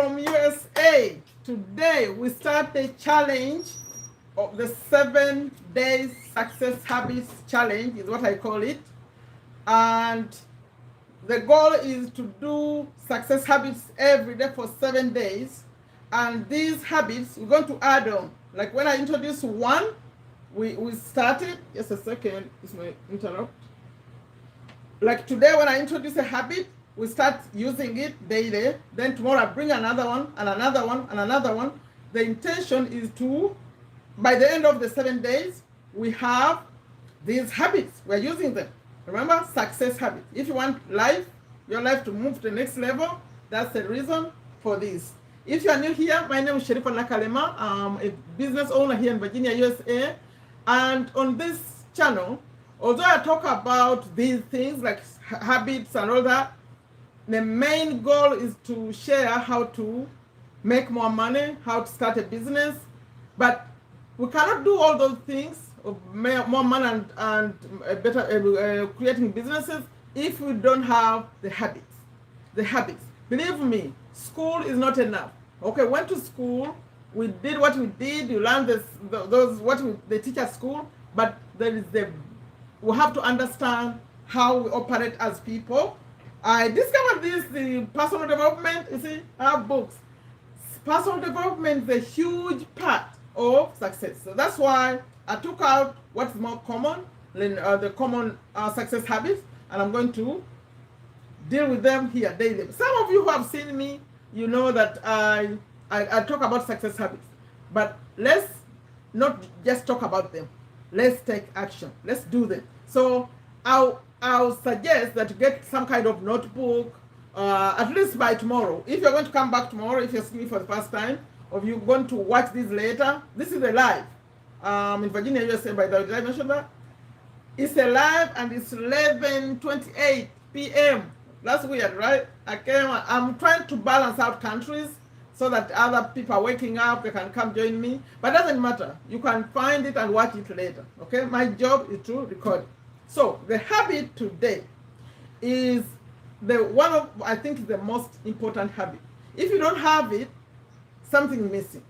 from USA. Today we start the challenge of the 7 days success habits challenge is what I call it. And the goal is to do success habits every day for 7 days. And these habits we're going to add on. Like when I introduce one, we started. Just a second, this may interrupt. Like today when I introduce a habit, we start using it daily. Then tomorrow I bring another one and another one and another one. The intention is to, by the end of the 7 days, we have these habits. We're using them. Remember, success habits. If you want your life to move to the next level, that's the reason for this. If you are new here, my name is Sherifa Nakalema. I'm a business owner here in Virginia, USA. And on this channel, although I talk about these things like habits and all that, the main goal is to share how to make more money, how to start a business. But we cannot do all those things of more money and better creating businesses if we don't have the habits. The habits. Believe me, school is not enough. Okay, went to school, we did what we did, you learned they teach at school, but we have to understand how we operate as people. I discovered this, the personal development. You see, I have books. Personal development is a huge part of success. So that's why I took out what's more common, the common success habits, and I'm going to deal with them here daily. Some of you who have seen me, you know that I talk about success habits. But let's not just talk about them. Let's take action. Let's do them. So I'll suggest that you get some kind of notebook, at least by tomorrow. If you're going to come back tomorrow, if you're seeing me for the first time, or if you're going to watch this later, this is a live. In Virginia, USA, by the way, did I mention that? It's a live and it's 11:28 p.m. That's weird, right? I'm trying to balance out countries so that other people are waking up, they can come join me. But it doesn't matter. You can find it and watch it later. Okay? My job is to record it. So the habit today is I think the most important habit. If you don't have it, something missing.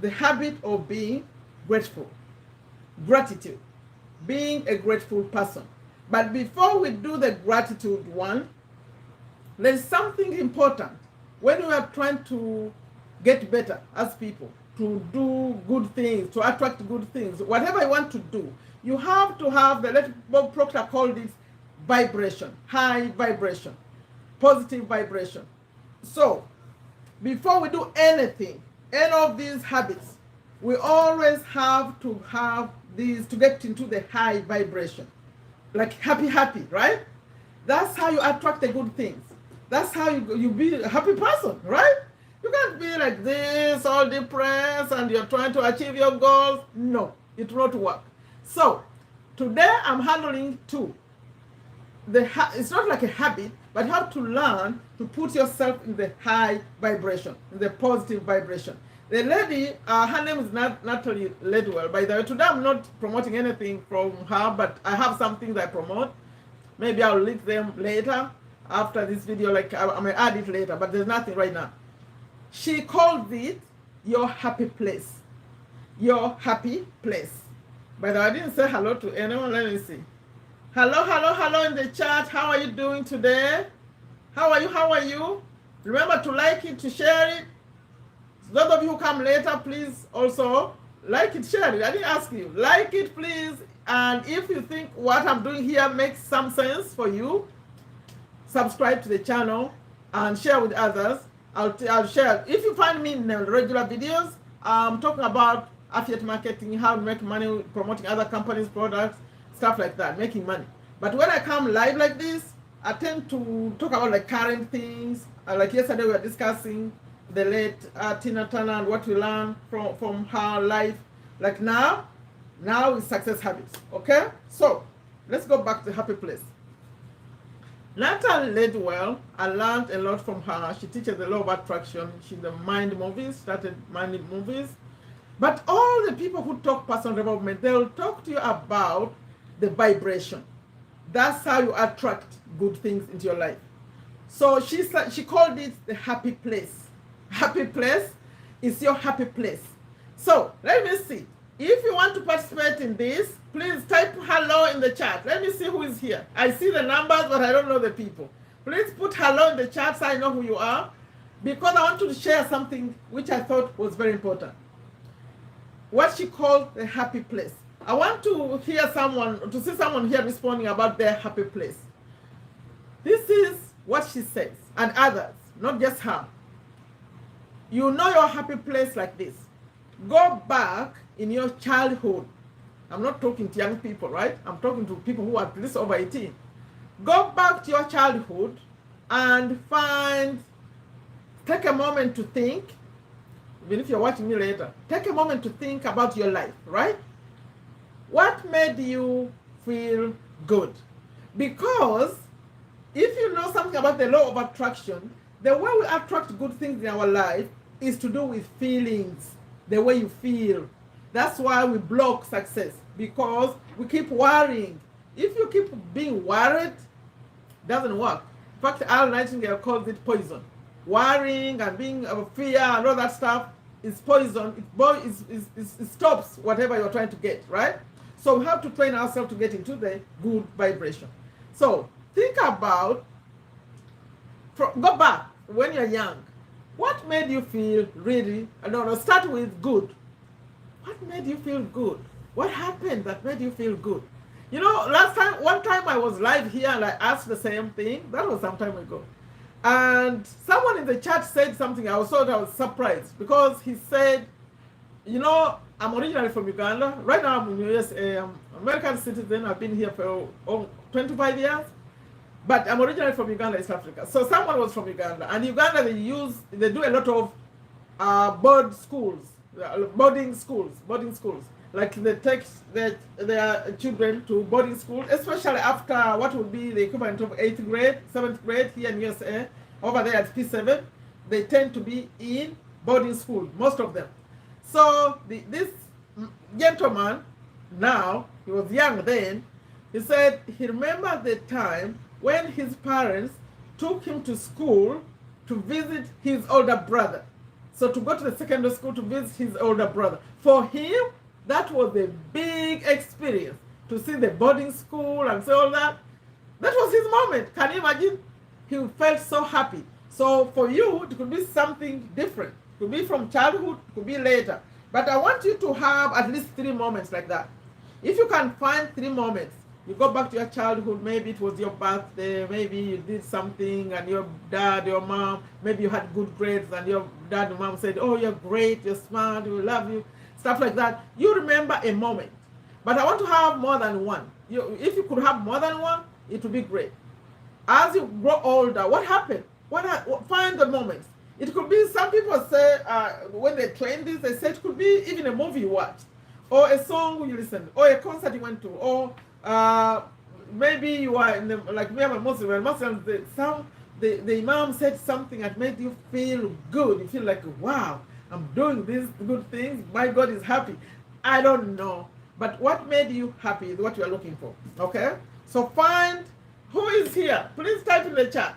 The habit of being grateful. Gratitude. Being a grateful person. But before we do the gratitude one, there's something important. When we are trying to get better as people, to do good things, to attract good things, whatever you want to do, you have to have Bob Proctor called it vibration, high vibration, positive vibration. So before we do anything, any of these habits, we always have to have these to get into the high vibration. Like happy, right? That's how you attract the good things. That's how you be a happy person, right? You can't be like this, all depressed, and you're trying to achieve your goals. No, it won't work. So today I'm handling two. It's not like a habit, but you have to learn to put yourself in the high vibration, in the positive vibration. The lady, her name is Natalie Ledwell. By the way, today I'm not promoting anything from her, but I have something that I promote. Maybe I'll link them later after this video. Like I may add it later, but there's nothing right now. She called it your happy place. Your happy place. By the way, I didn't say hello to anyone. Let me see. Hello in the chat. How are you doing today? How are you? Remember to like it, to share it. Those of you who come later, please also like it, share it. I didn't ask you. Like it, please. And if you think what I'm doing here makes some sense for you, subscribe to the channel and share with others. I'll share. If you find me in regular videos, I'm talking about affiliate marketing, how to make money, promoting other companies' products, stuff like that, making money. But when I come live like this, I tend to talk about like current things. Like yesterday we were discussing the late Tina Turner and what we learned from her life. Like now is success habits. Okay? So let's go back to happy place. Natalie Ledwell, I learned a lot from her. She teaches the law of attraction. She's the Mind Movies, started Mind Movies. But all the people who talk personal development, they'll talk to you about the vibration. That's how you attract good things into your life. So she called it the happy place. happy place is your happy place. So let me see. If you want to participate in this, please type hello in the chat. Let me see who is here. I see the numbers, but I don't know the people. Please put hello in the chat so I know who you are, because I want to share something which I thought was very important. What she called the happy place. I want to see someone here responding about their happy place. This is what she says, and others, not just her. You know your happy place like this. Go back in your childhood. I'm not talking to young people, right? I'm talking to people who are at least over 18. Go back to your childhood and take a moment to think, even if you're watching me later, take a moment to think about your life, right? What made you feel good? Because if you know something about the law of attraction, the way we attract good things in our life is to do with feelings, the way you feel. That's why we block success, because we keep worrying. If you keep being worried, it doesn't work. In fact, Al Nightingale calls it poison. Worrying and being fear and all that stuff is poison. It stops whatever you're trying to get, right? So we have to train ourselves to get into the good vibration. So think about, go back when you're young. What made you feel really, start with good. What made you feel good? What happened that made you feel good? You know, one time I was live here and I asked the same thing. That was some time ago. And someone in the chat said something. I was surprised, because he said, you know, I'm originally from Uganda. Right now I'm in the USA. I'm an American citizen. I've been here for 25 years. But I'm originally from Uganda, East Africa. So someone was from Uganda. And Uganda, they do a lot of boarding schools. Like they take their children to boarding school, especially after what would be the equivalent of 8th grade, 7th grade here in USA. Over there at P7, they tend to be in boarding school, most of them. So this gentleman, now, he was young then, he said he remembered the time when his parents took him to school to visit his older brother. So to go to the secondary school to visit his older brother. For him, that was a big experience, to see the boarding school and so all that. That was his moment. Can you imagine? He felt so happy. So for you, it could be something different. It could be from childhood, it could be later. But I want you to have at least 3 moments like that. If you can find 3 moments, you go back to your childhood, maybe it was your birthday, maybe you did something and your dad, your mom, maybe you had good grades and your dad and mom said, oh, you're great, you're smart, we love you, stuff like that. You remember a moment. But I want to have more than one. If you could have more than one, it would be great. As you grow older, what happened? Find the moments. It could be, some people say, when they train this, they say it could be even a movie you watched, or a song you listened, or a concert you went to, or maybe you are in like me, I'm a Muslim, and Muslims, the Imam said something that made you feel good. You feel like, wow, I'm doing these good things, my God is happy. I don't know, but what made you happy is what you are looking for, okay? So find who is here. Please type in the chat.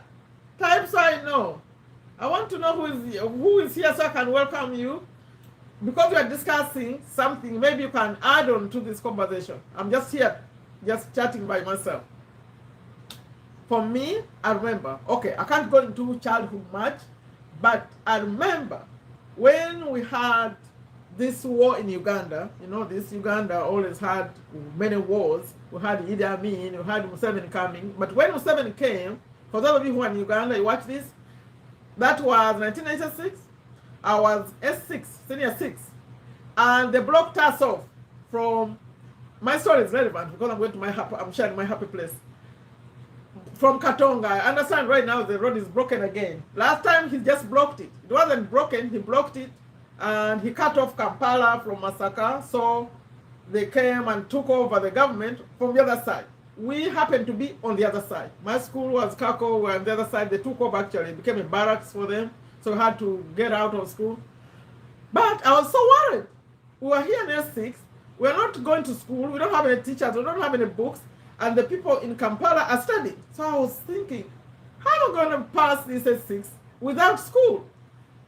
Type so I know. I want to know who is here so I can welcome you. Because we are discussing something, maybe you can add on to this conversation. I'm just here, just chatting by myself. For me, I remember, okay, I can't go into childhood much, but I remember when we had this war in Uganda. You know, this Uganda always had many wars. We had Idi Amin, we had Museveni coming. But when Museveni came, for those of you who are in Uganda, you watch this, that was 1996. I was S6, senior 6. And they blocked us off from, my story is relevant because I'm sharing my happy place. From Katonga. I understand right now the road is broken again. Last time he just blocked it. It wasn't broken, he blocked it. And he cut off Kampala from Masaka. So they came and took over the government from the other side. We happened to be on the other side. My school was Kako, we were on the other side. They took over actually. It became a barracks for them. So we had to get out of school. But I was so worried. We were here in S6. We're not going to school. We don't have any teachers. We don't have any books. And the people in Kampala are studying. So I was thinking, how am I going to pass this S6 without school?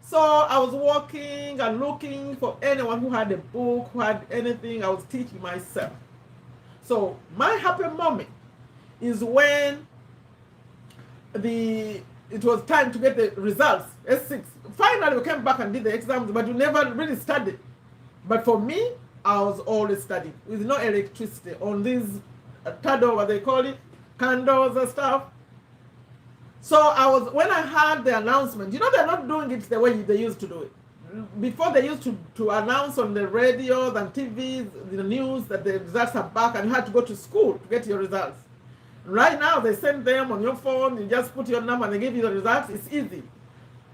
So I was walking and looking for anyone who had a book, who had anything. I was teaching myself. So my happy moment is when it was time to get the results, S6. Finally, we came back and did the exams, but we never really studied. But for me, I was always studying with no electricity on these tado, what they call it, candles and stuff. So when I heard the announcement, they're not doing it the way they used to do it. Before they used to announce on the radios and TVs, the news that the results are back and you had to go to school to get your results. Right now, they send them on your phone, you just put your number and they give you the results. It's easy.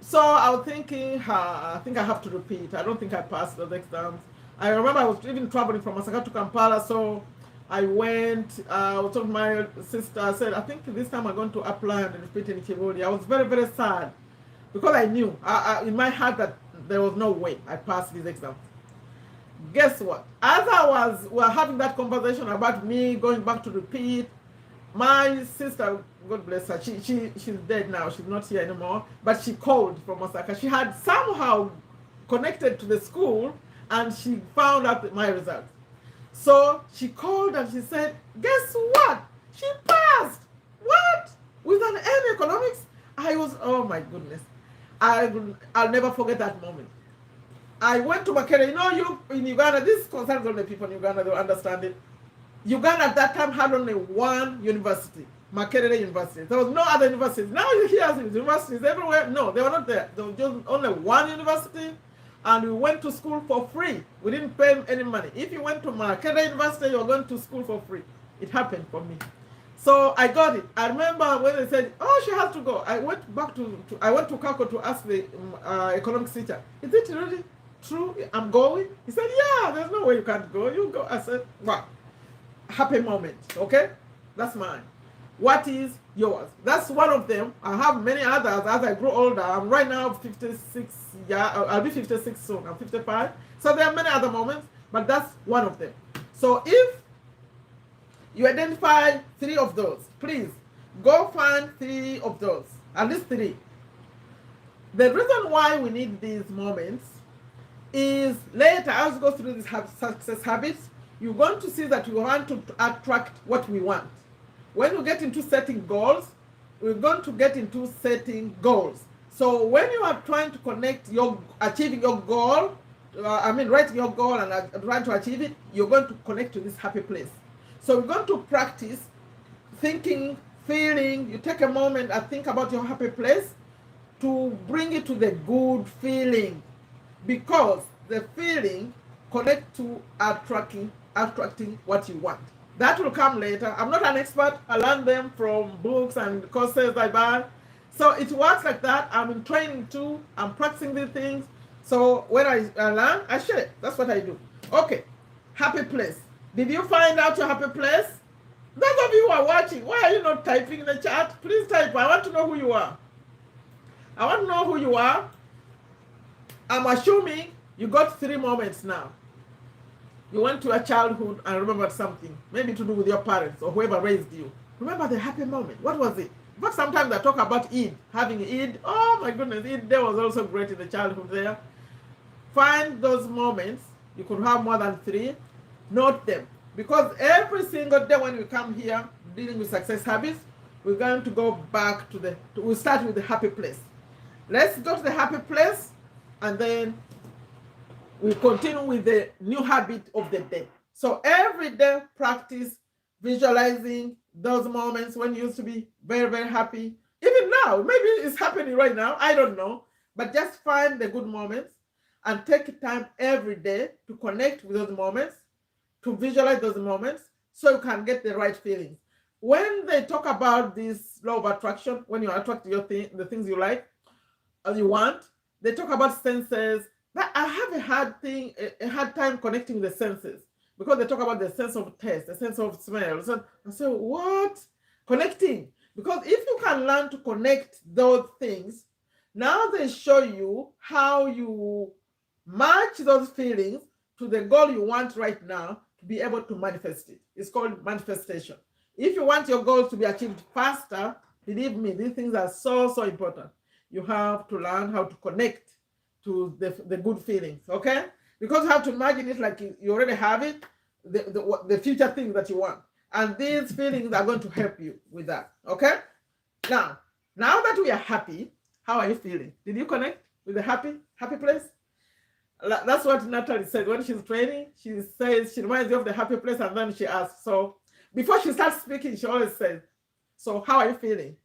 So I was thinking, I think I have to repeat. I don't think I passed those exams. I remember I was even traveling from Masaka to Kampala, so I went, I told to my sister, I said, I think this time I'm going to apply and repeat in Kibodi. I was very, very sad because I knew in my heart that there was no way I passed these exams. Guess what? As we were having that conversation about me going back to repeat, my sister, God bless her, she's dead now. She's not here anymore. But she called from Osaka. She had somehow connected to the school and she found out my results. So she called and she said, guess what? She passed. What? With an M economics? I was, oh my goodness. I'll never forget that moment. I went to Makerere. You in Uganda, this concerns only people in Uganda, they'll understand it. Uganda at that time had only one university, Makerere University. There was no other universities. Now you hear universities everywhere. No, they were not there. There was just only one university, and we went to school for free. We didn't pay any money. If you went to Makerere University, you were going to school for free. It happened for me. So I got it. I remember when they said, oh, she has to go. I went back I went to Kako to ask the economics teacher, is it really true I'm going? He said, yeah, there's no way you can't go. You go. I said, wow. Happy moment, okay? That's mine. What is yours? That's one of them. I have many others as I grow older. I'm right now 56, I'll be 56 soon. I'm 55. So there are many other moments, but that's one of them. So if you identify 3 of those, please go find 3 of those, at least 3. The reason why we need these moments is later, as we go through these success habits, you're going to see that we want to attract what we want. When we get into setting goals, we're going to get into setting goals. So when you are trying to connect achieving your goal, writing your goal and trying to achieve it, you're going to connect to this happy place. So we're going to practice thinking, feeling. You take a moment and think about your happy place to bring it to the good feeling, because the feeling connects to attracting what you want. That will come later. I'm not an expert. I learned them from books and courses I buy. So it works like that. I'm in training too. I'm practicing these things. So when I learn, I share it. That's what I do. Okay. Happy place. Did you find out your happy place? Those of you who are watching, why are you not typing in the chat? Please type. I want to know who you are. I want to know who you are. I'm assuming you got 3 moments now. You went to your childhood and remembered something, maybe to do with your parents or whoever raised you. Remember the happy moment. What was it? But sometimes I talk about Eid, having Eid. Oh my goodness, Eid day was also great in the childhood there. Find those moments. You could have more than 3. Note them. Because every single day when we come here dealing with success habits, we're going to go back to we'll start with the happy place. Let's go to the happy place and then we continue with the new habit of the day. So every day practice visualizing those moments when you used to be very, very happy. Even now, maybe it's happening right now. I don't know. But just find the good moments and take time every day to connect with those moments, to visualize those moments so you can get the right feelings. When they talk about this law of attraction, when you attract the things you like or you want, they talk about senses. But I have a hard time connecting the senses, because they talk about the sense of taste, the sense of smell. So I say, what? Connecting. Because if you can learn to connect those things, now they show you how you match those feelings to the goal you want right now to be able to manifest it. It's called manifestation. If you want your goals to be achieved faster, believe me, these things are so, so important. You have to learn how to connect to the good feelings, okay? Because you have to imagine it like you already have it, the future things that you want. And these feelings are going to help you with that, okay? Now that we are happy, how are you feeling? Did you connect with the happy place? That's what Natalie said when she's training. She says, she reminds you of the happy place, and then she asks, so before she starts speaking, she always says, so how are you feeling?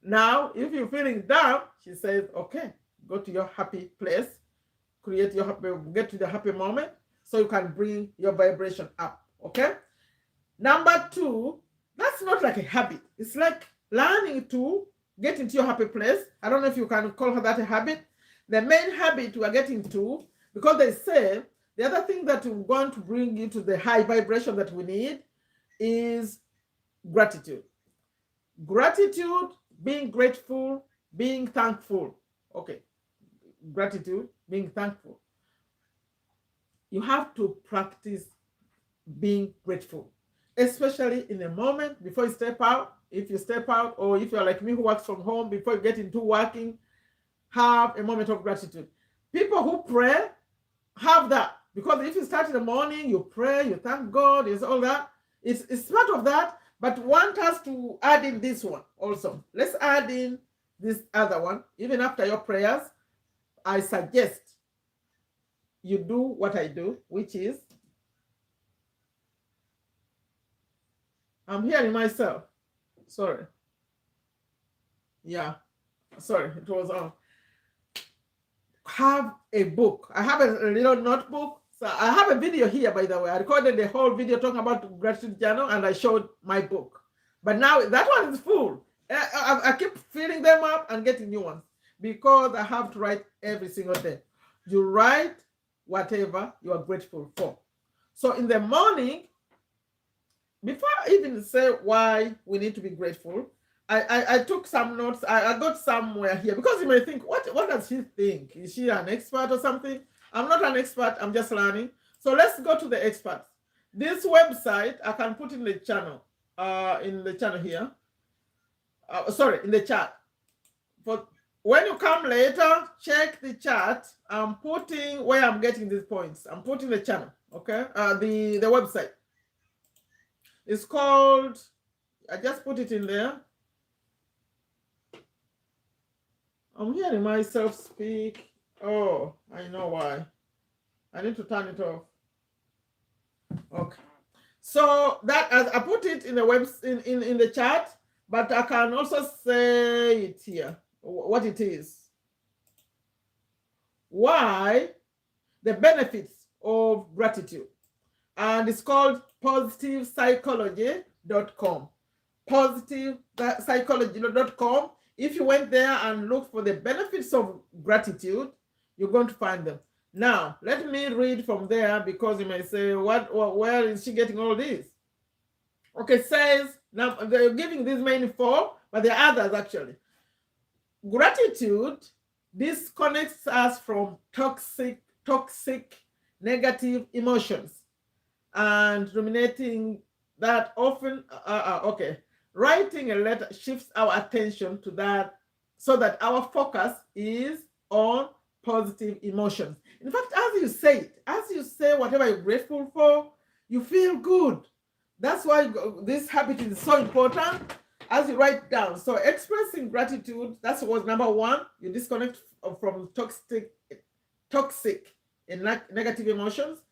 Now, if you're feeling down, she says, okay, go to your happy place, get to the happy moment, so you can bring your vibration up, okay? Number 2, that's not like a habit. It's like learning to get into your happy place. I don't know if you can call that a habit. The main habit we are getting to, because they say the other thing that we're going to bring you to the high vibration that we need is gratitude. Gratitude, being grateful, being thankful. Okay, gratitude, being thankful. You have to practice being grateful, especially in a moment before you step out. If you step out, or if you're like me who works from home, before you get into working, have a moment of gratitude. People who pray have that, because if you start in the morning, you pray, you thank God, it's all that. It's part of that, but want us to add in this one also. Let's add in this other one. Even after your prayers, I suggest you do what I do, which is, I'm hearing myself. Sorry. Yeah. Sorry, it was on. Have a book. I have a little notebook. So I have a video here, by the way. I recorded the whole video talking about gratitude journal, and I showed my book. But now that one is full. I keep filling them up and getting new ones, because I have to write every single day. You write whatever you are grateful for. So in the morning, before I even say why we need to be grateful, I took some notes. I got somewhere here, because you may think, what does she think? Is she an expert or something? I'm not an expert. I'm just learning. So let's go to the experts. This website, I can put in the channel, here. Sorry, in the chat. For when you come later, check the chat. I'm putting where I'm getting these points. I'm putting the channel, okay? The website. It's called, I just put it in there. I'm hearing myself speak. Oh, I know why. I need to turn it off. Okay. So that, as I put it in the in the chat, but I can also say it here, what it is. Why? The benefits of gratitude. And it's called positivepsychology.com. Positivepsychology.com. If you went there and look for the benefits of gratitude, you're going to find them. Now, let me read from there, because you may say, where is she getting all this? Okay, it says, now they're giving these main 4, but there are others actually. Gratitude disconnects us from toxic, negative emotions, and ruminating that often, okay. Writing a letter shifts our attention to that, so that our focus is on positive emotions. In fact, as you say whatever you're grateful for, you feel good. That's why this habit is so important, as you write down. So expressing gratitude, that was number 1. You disconnect from toxic and negative emotions.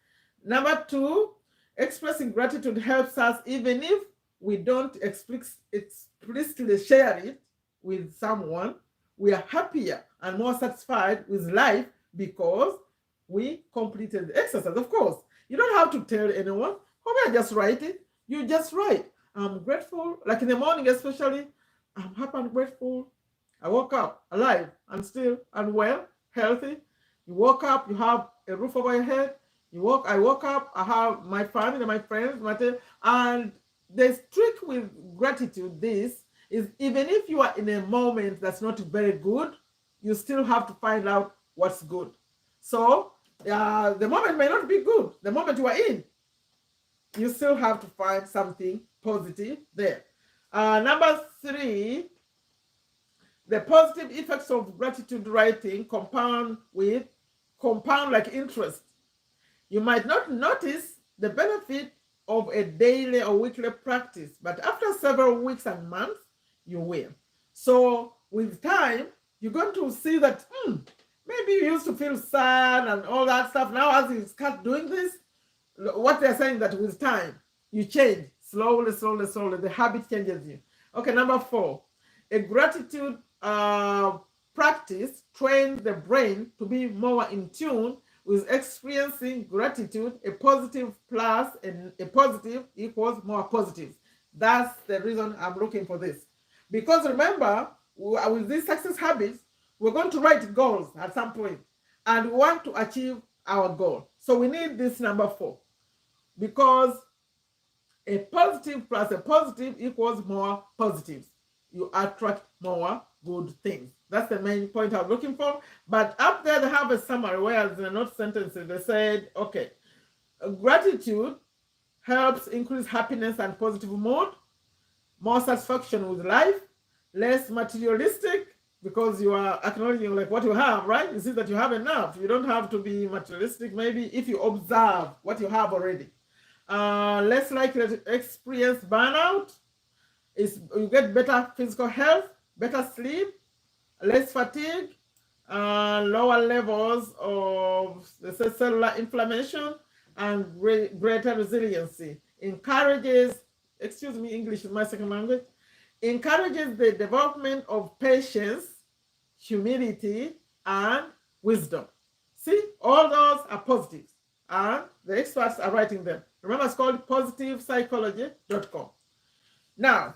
Number 2, expressing gratitude helps us, even if we don't explicitly share it with someone, we are happier and more satisfied with life, because we completed the exercise. Of course, you don't have to tell anyone. Or just write it. You just write, I'm grateful. Like in the morning especially, I'm happy and grateful. I woke up alive and still and well, healthy. You woke up, you have a roof over your head. I woke up, I have my family, my friends, and the trick with gratitude, this is, even if you are in a moment that's not very good, you still have to find out what's good. So the moment may not be good. The moment you are in, you still have to find something positive there. Number 3, the positive effects of gratitude writing compound with compound like interest. You might not notice the benefit of a daily or weekly practice, but after several weeks and months, you will. So with time, you're going to see that maybe you used to feel sad and all that stuff. Now, as you start doing this, what they're saying that with time, you change slowly, slowly, slowly. The habit changes you. Okay, number 4, a gratitude practice trains the brain to be more in tune with experiencing gratitude. A positive plus and a positive equals more positives. That's the reason I'm looking for this. Because remember, with these success habits, we're going to write goals at some point, and we want to achieve our goal. So we need this number 4, because a positive plus a positive equals more positives. You attract more good things. That's the main point I'm looking for. But up there, they have a summary, whereas in the note sentences, they said, okay, gratitude helps increase happiness and positive mood, more satisfaction with life, less materialistic, because you are acknowledging like what you have, right? You see that you have enough. You don't have to be materialistic, maybe, if you observe what you have already. Less likely to experience burnout. You get better physical health, better sleep, less fatigue, lower levels of cellular inflammation, and greater resiliency. Encourages, excuse me, English is my second language, encourages the development of patience, humility, and wisdom. See, all those are positives, and the experts are writing them. Remember, it's called positivepsychology.com. Now,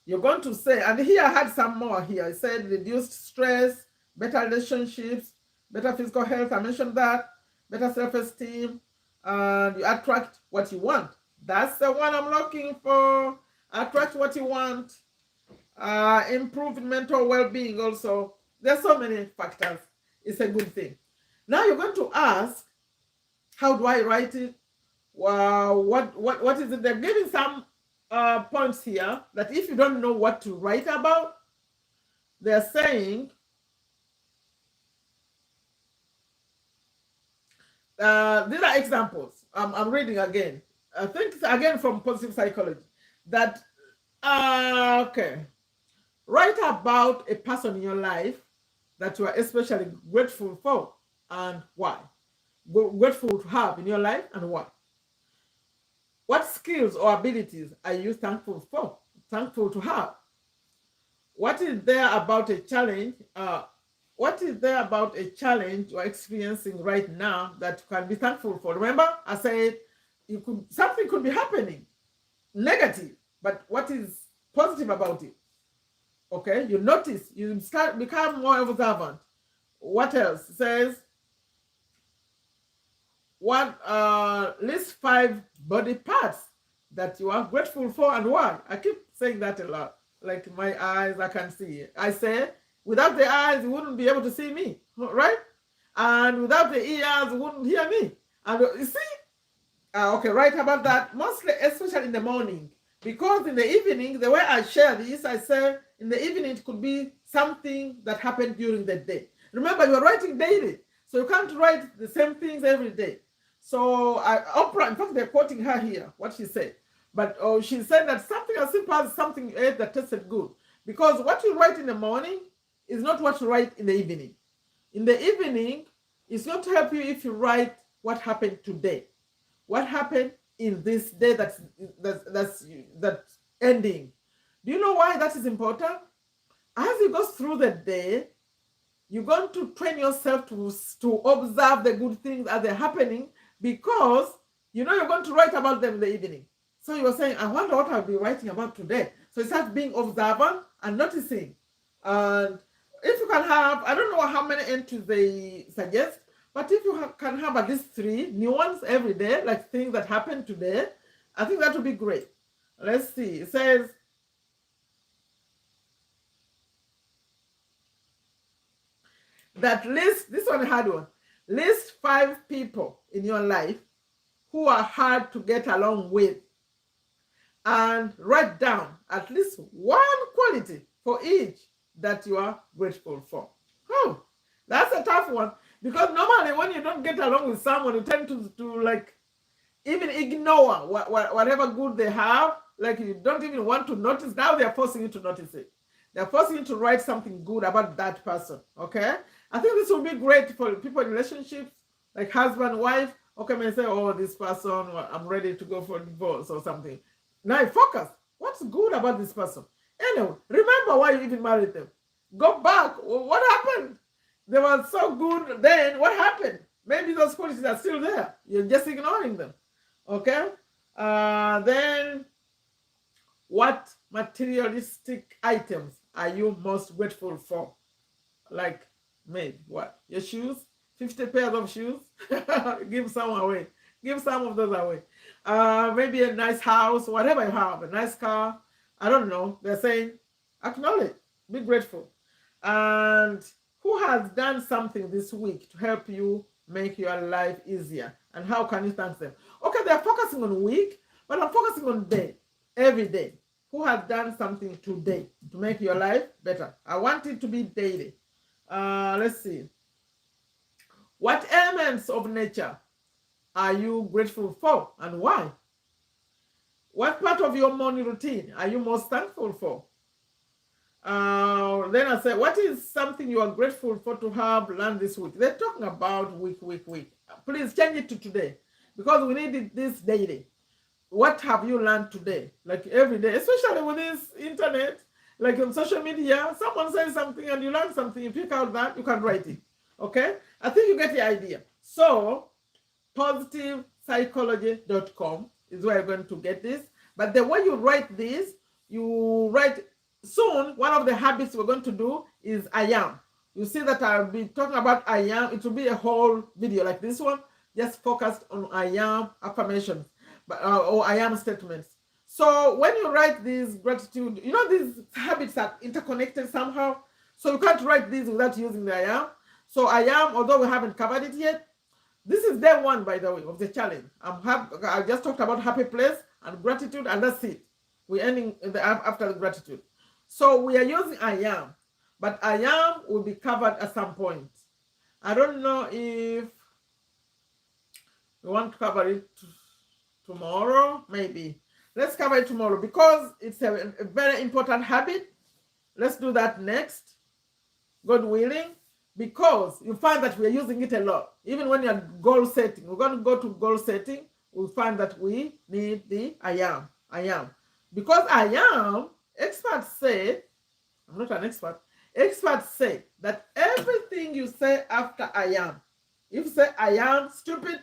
you're going to say, and here I had some more here. I said reduced stress, better relationships, better physical health. I mentioned that. Better self-esteem, and you attract what you want. That's the one I'm looking for. Attract what you want. Improved mental well-being also. There's so many factors. It's a good thing. Now you're going to ask, how do I write it? What is it? They're giving some points here that if you don't know what to write about, they're saying these are examples. I'm reading again. I think again from Positive Psychology that okay, write about a person in your life that you are especially grateful for and why. Grateful to have in your life and why. What skills or abilities are you thankful for? Thankful to have? What is there about a challenge? What is there about a challenge you're experiencing right now that you can be thankful for? Remember, I said something could be happening negative, but what is positive about it? Okay, you notice, you become more observant. What else? It says list 5 body parts that you are grateful for and why. I keep saying that a lot. Like my eyes, I can see. I say, without the eyes, you wouldn't be able to see me, right? And without the ears, you wouldn't hear me. And you see, okay, right about that. Mostly, especially in the morning, because in the evening, the way I share this, I say in the evening it could be something that happened during the day. Remember, you're writing daily, so you can't write the same things every day. So Oprah, in fact, they're quoting her here, what she said. But she said that something as simple as something you ate that tasted good. Because what you write in the morning is not what you write in the evening. In the evening, it's going to help you if you write what happened today. What happened in this day that's ending. Do you know why that is important? As you go through the day, you're going to train yourself to observe the good things as they're happening, because you know you're going to write about them in the evening. So you're saying, I wonder what I'll be writing about today. So you start being observant and noticing. And if you can have, I don't know how many entries they suggest, but if you can have at least 3 new ones every day, like things that happened today, I think that would be great. Let's see. It says, that list, this one hard one, list 5 people in your life who are hard to get along with, and write down at least 1 quality for each that you are grateful for. Oh, that's a tough one. Because normally when you don't get along with someone, you tend to like even ignore whatever good they have. Like you don't even want to notice. Now they're forcing you to notice it. They're forcing you to write something good about that person. Okay? I think this will be great for people in relationships, like husband, wife. Okay, may say, oh, this person, well, I'm ready to go for divorce or something. Now focus. What's good about this person? Anyway, remember why you even married them. Go back. What happened? They were so good then. What happened? Maybe those qualities are still there. You're just ignoring them. Okay? Then, what materialistic items are you most grateful for? Like, maybe what? Your shoes? 50 pairs of shoes? Give some away. Give some of those away. Maybe a nice house, whatever you have, a nice car. I don't know. They're saying, acknowledge, be grateful. And who has done something this week to help you make your life easier? And how can you thank them? Okay, they're focusing on week, but I'm focusing on day, every day. Who has done something today to make your life better? I want it to be daily. Let's see. What elements of nature are you grateful for and why? What part of your morning routine are you most thankful for? Then I said, what is something you are grateful for to have learned this week? They're talking about week. Please change it to today because we need this daily. What have you learned today? Like every day, especially with this internet, like on social media, someone says something and you learn something, you pick out that, you can write it. Okay? I think you get the idea. So, positivepsychology.com is where you're going to get this. But the way you write this, you write soon, one of the habits we're going to do is I am. You see that I'll be talking about I am. It will be a whole video like this one, just focused on I am affirmations, or I am statements. So when you write these gratitude, you know these habits are interconnected somehow. So you can't write these without using the I am. So I am, although we haven't covered it yet, this is day one, by the way, of the challenge. I just talked about happy place and gratitude, and that's it. We're ending after the gratitude. So we are using I am, but I am will be covered at some point. I don't know if we want to cover it tomorrow, maybe. Let's cover it tomorrow because it's a very important habit. Let's do that next, God willing, because you find that we're using it a lot. Even when you're goal setting, we're going to go to goal setting, we'll find that we need the I am. Because I am, experts say, I'm not an expert, experts say that everything you say after I am, if you say I am stupid,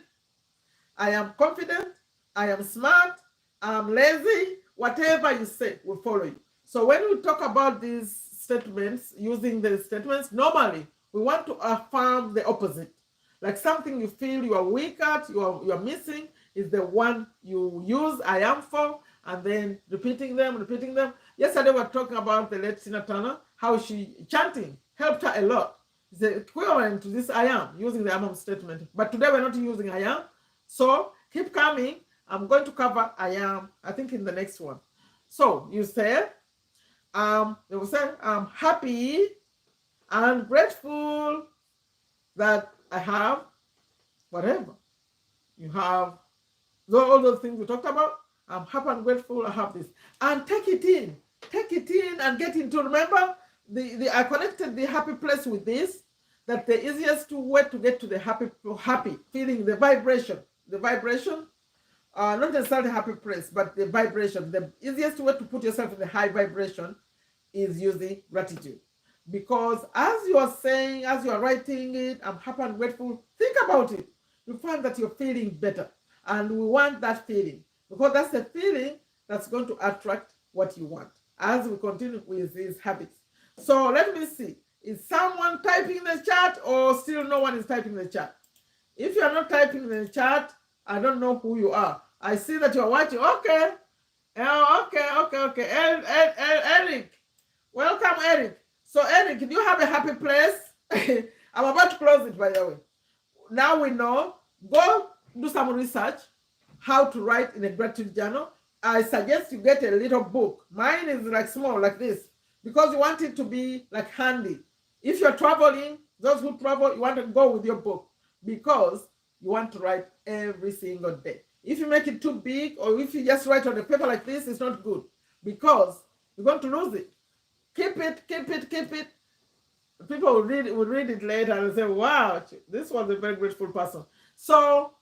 I am confident, I am smart, I'm lazy, whatever you say will follow you. So when we talk about these statements, using the statements, normally we want to affirm the opposite. Like something you feel you are weak at, you are missing, is the one you use I am for, and then repeating them. Yesterday we were talking about the late Tina Turner, how she chanting helped her a lot. It's the equivalent to this I am, using the I am statement. But today we're not using I am. So keep coming. I'm going to cover I am, I think, in the next one. So you say, they will say, I'm happy and grateful that I have whatever. You have all those things we talked about. I'm happy and grateful I have this. And take it in and get into. Remember, I connected the happy place with this, that the easiest way to get to the happy feeling, the vibration, not necessarily happy place, but the vibration. The easiest way to put yourself in the high vibration is using gratitude. Because as you are saying, as you are writing it, I'm happy and grateful, think about it. You find that you're feeling better. And we want that feeling. Because that's the feeling that's going to attract what you want as we continue with these habits. So let me see. Is someone typing in the chat or still no one is typing in the chat? If you're not typing in the chat, I don't know who you are. I see that you're watching. Okay. Okay. Eric. Welcome, Eric. So, Eric, do you have a happy place? I'm about to close it, by the way. Now we know. Go do some research how to write in a gratitude journal. I suggest you get a little book. Mine is like small, like this, because you want it to be like handy. If you're traveling, Those who travel, you want to go with your book because you want to write every single day. If you make it too big or if you just write on a paper like this, it's not good because you're going to lose it. Keep it, keep it, keep it. People will read it later and say, wow, this was a very grateful person. So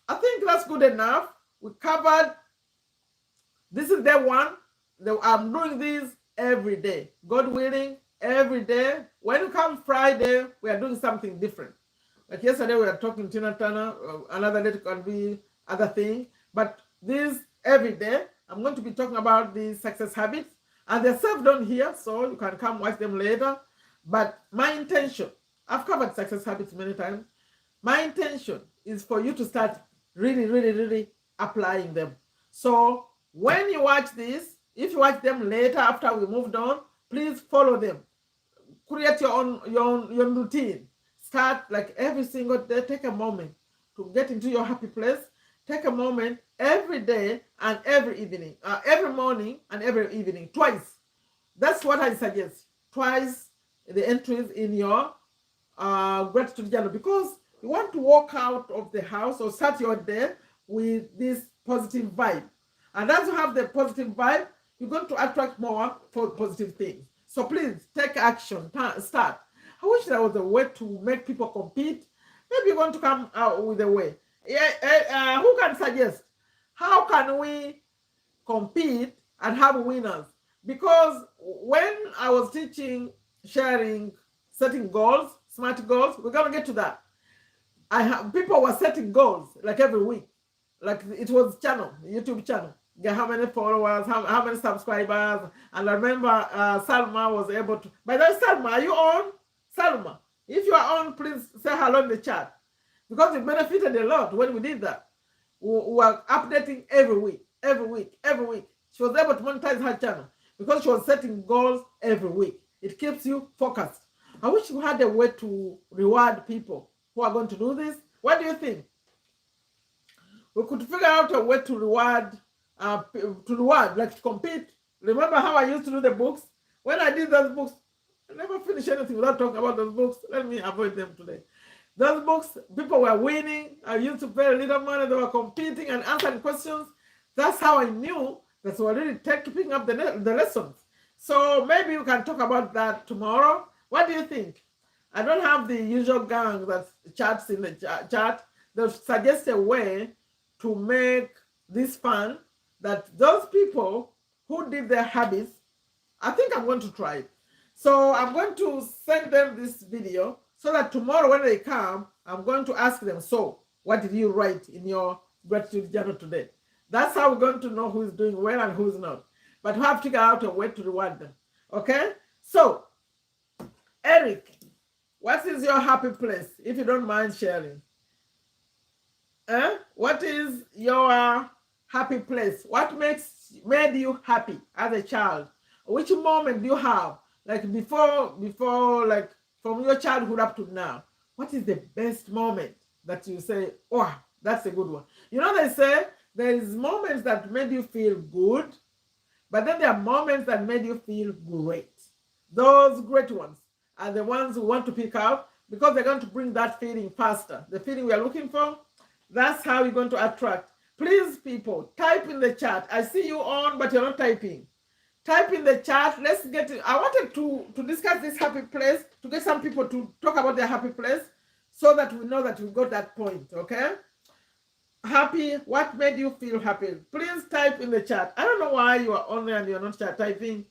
I think that's good enough. We covered, this is day one. I'm doing this every day. God willing, every day. When you come Friday, we are doing something different. Like yesterday, we were talking Tina Turner. Another day can be other thing. But this every day, I'm going to be talking about these success habits. And they're saved on here, so you can come watch them later. But my intention, I've covered success habits many times. My intention is for you to start really, really, really applying them. So when you watch this, if you watch them later after we moved on, please follow them. Create your own routine. Start like every single day. Take a moment to get into your happy place. Take a moment every day and every evening, every morning and every evening, twice. That's what I suggest. Twice the entries in your gratitude journal, because you want to walk out of the house or start your day with this positive vibe. And as you have the positive vibe, you're going to attract more for positive things. So please take action. Start. I wish there was a way to make people compete. Maybe you're going to come out with a way. Who can suggest? How can we compete and have winners? Because when I was teaching, sharing, setting goals, smart goals, we're going to get to that. People were setting goals like every week. Like it was YouTube channel. Get how many followers, how many subscribers. And I remember Salma was able to. By the way, Salma, are you on? Salma, if you are on, please say hello in the chat. Because it benefited a lot when we did that. We were updating every week. She was able to monetize her channel because she was setting goals every week. It keeps you focused. I wish we had a way to reward people who are going to do this. What do you think? We could figure out a way to reward, like to compete. Remember how I used to do the books? When I did those books, I never finished anything without talking about those books. Let me avoid them today. Those books, people were winning. I used to pay a little money. They were competing and answering questions. That's how I knew that we were really picking up the lessons. So maybe we can talk about that tomorrow. What do you think? I don't have the usual gang that chats in the chat. They'll suggest a way to make this fun, that those people who did their habits, I think I'm going to try it. So I'm going to send them this video so that tomorrow when they come, I'm going to ask them, so what did you write in your gratitude journal today? That's how we're going to know who's doing well and who's not. But we have to figure out a way to reward them. Okay? So, Eric, what is your happy place, if you don't mind sharing? What is your happy place? What made you happy as a child? Which moment do you have? Like before, like from your childhood up to now, what is the best moment that you say, oh, that's a good one? You know, they say there is moments that made you feel good, but then there are moments that made you feel great. Those great ones are the ones we want to pick out because they're going to bring that feeling faster. The feeling we are looking for, that's how you're going to attract. Please, people, type in the chat. I see you on, but you're not typing. Type in the chat. Let's get it. I wanted to discuss this happy place, to get some people to talk about their happy place so that we know that we got that point, okay? Happy, what made you feel happy? Please type in the chat. I don't know why you are on there and you're not typing.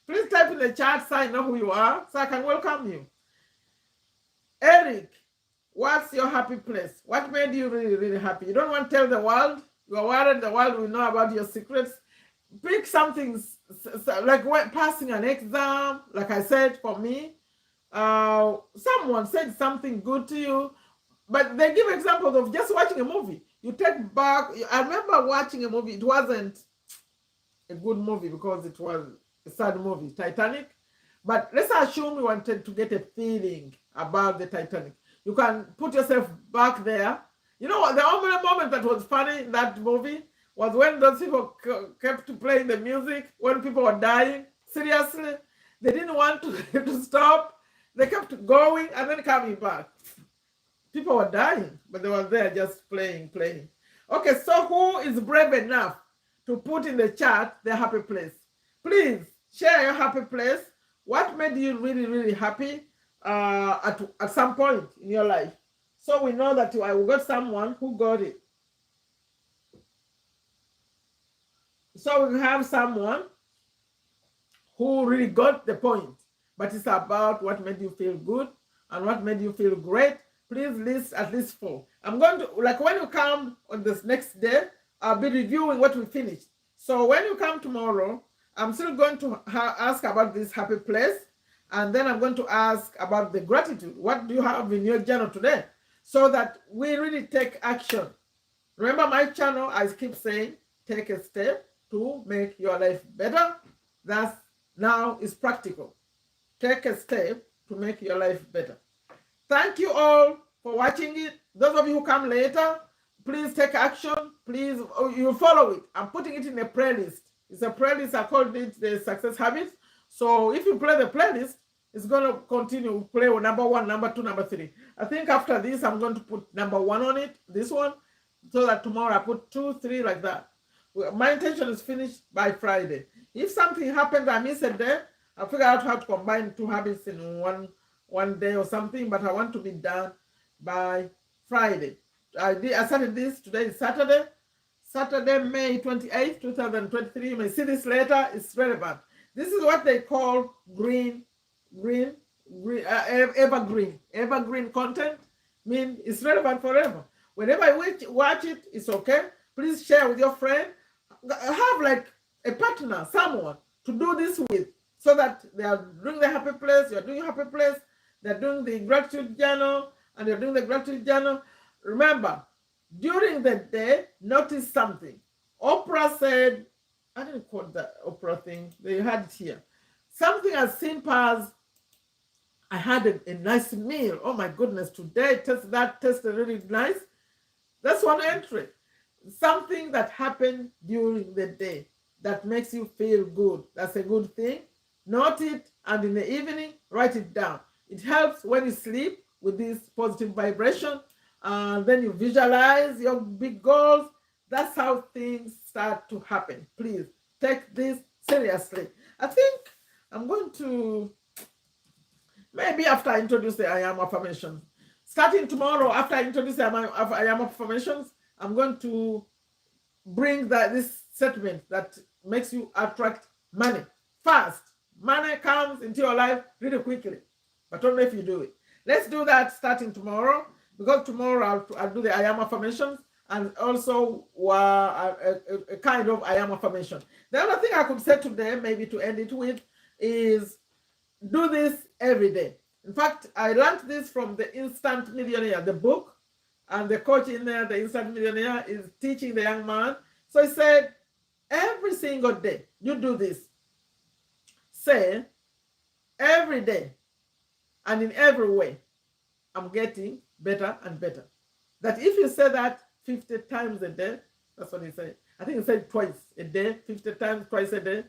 Please type in the chat so I know who you are, so I can welcome you. Eric, what's your happy place? What made you really, really happy? You don't want to tell the world. You are worried the world will know about your secrets. Pick something like when passing an exam. Like I said, for me, someone said something good to you, but they give examples of just watching a movie. You take back. I remember watching a movie. It wasn't a good movie because it was a sad movie, Titanic. But let's assume you wanted to get a feeling about the Titanic. You can put yourself back there. You know what? The only moment that was funny in that movie was when those people kept playing the music when people were dying. Seriously, they didn't want to stop. They kept going and then coming back. People were dying, but they were there just playing. Okay, so who is brave enough to put in the chat their happy place? Please share your happy place. What made you really, really happy at some point in your life? So we know that we got someone who got it. So we have someone who really got the point. But it's about what made you feel good and what made you feel great. Please list at least 4. I'm going to, like when you come on this next day, I'll be reviewing what we finished. So when you come tomorrow, I'm still going to ask about this happy place. And then I'm going to ask about the gratitude. What do you have in your journal today? So that we really take action. Remember my channel, I keep saying, take a step to make your life better. That's now is practical. Take a step to make your life better. Thank you all for watching it. Those of you who come later, please take action. Please, you follow it. I'm putting it in a playlist. It's a playlist. I called it the Success Habits. So if you play the playlist, it's going to continue play with number 1, number 2, number 3. I think after this, I'm going to put number 1 on it, this one, so that tomorrow I put 2, 3 like that. My intention is finished by Friday. If something happens, I miss a day, I'll figure out how to combine 2 habits in one day or something, but I want to be done by Friday. I started this, today is Saturday, May 28th, 2023. You may see this later, it's relevant. This is what they call evergreen content. Mean it's relevant forever. Whenever I watch it, it's okay. Please share with your friend. Have like a partner, someone to do this with, so that they are doing the happy place, you're doing happy place, they're doing the gratitude journal, and you're doing the gratitude journal. Remember, during the day, notice something. Oprah said, I didn't quote the Oprah thing, they had it here. Something as simple as, I had a nice meal. Oh my goodness, today tasted really nice. That's one entry. Something that happened during the day that makes you feel good. That's a good thing. Note it, and in the evening, write it down. It helps when you sleep with this positive vibration. Then you visualize your big goals. That's how things start to happen. Please take this seriously. I think I'm going to, maybe after I introduce the I am affirmations, starting tomorrow, after I introduce the I am affirmations, I'm going to bring this statement that makes you attract money fast. Money comes into your life really quickly, but only if you do it. Let's do that starting tomorrow, because tomorrow I'll do the I am affirmations and also a kind of I am affirmation. The other thing I could say today, maybe to end it with, is do this every day. In fact, I learned this from the Instant Millionaire, the book, and the coach in there, the Instant Millionaire, is teaching the young man. So he said, every single day, you do this. Say, every day and in every way, I'm getting better and better. That if you say that 50 times a day, that's what he said. I think he said twice a day, 50 times, twice a day,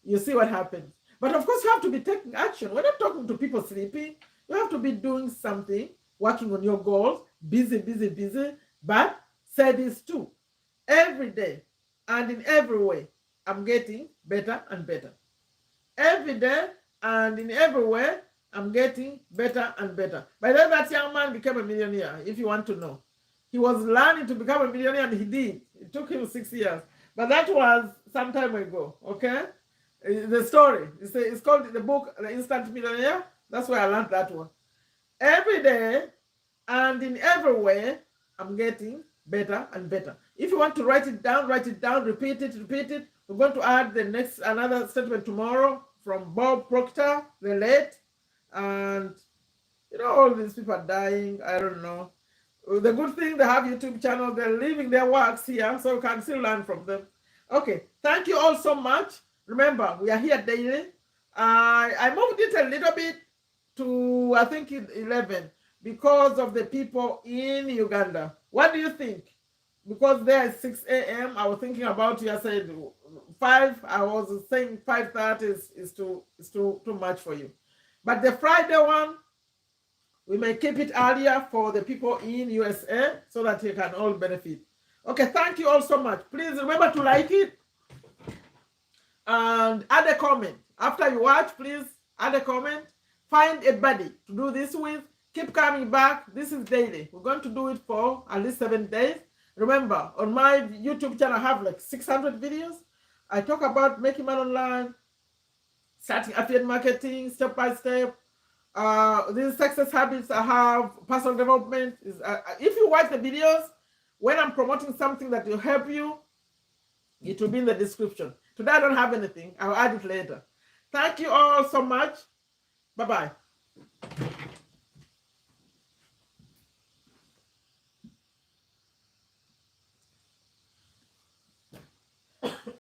you see what happens. But of course, you have to be taking action. We're not talking to people sleeping. You have to be doing something, working on your goals, busy, but say this too. Every day and in every way, I'm getting better and better. Every day and in every way, I'm getting better and better. By then, that young man became a millionaire, if you want to know. He was learning to become a millionaire, and he did. It took him 6 years. But that was some time ago, okay? The story. It's called the book, The Instant Millionaire. That's where I learned that one. Every day and in every way, I'm getting better and better. If you want to write it down, repeat it. We're going to add another statement tomorrow from Bob Proctor, the late. And, all these people are dying. I don't know. The good thing, they have YouTube channels. They're leaving their works here, so you can still learn from them. Okay. Thank you all so much. Remember, we are here daily. I moved it a little bit to, I think, 11 because of the people in Uganda. What do you think? Because there is 6 a.m., I was thinking about you. I said 5. I was saying 5:30 is too much for you. But the Friday one, we may keep it earlier for the people in USA so that you can all benefit. Okay, thank you all so much. Please remember to like it and add a comment. After you watch, please add a comment. Find a buddy to do this with. Keep coming back. This is daily. We're going to do it for at least 7 days. Remember, on my YouTube channel, I have like 600 videos. I talk about making money online, starting affiliate marketing, step by step. These success habits I have, personal development. If you watch the videos, when I'm promoting something that will help you, it will be in the description. Today I don't have anything. I'll add it later. Thank you all so much. Bye-bye.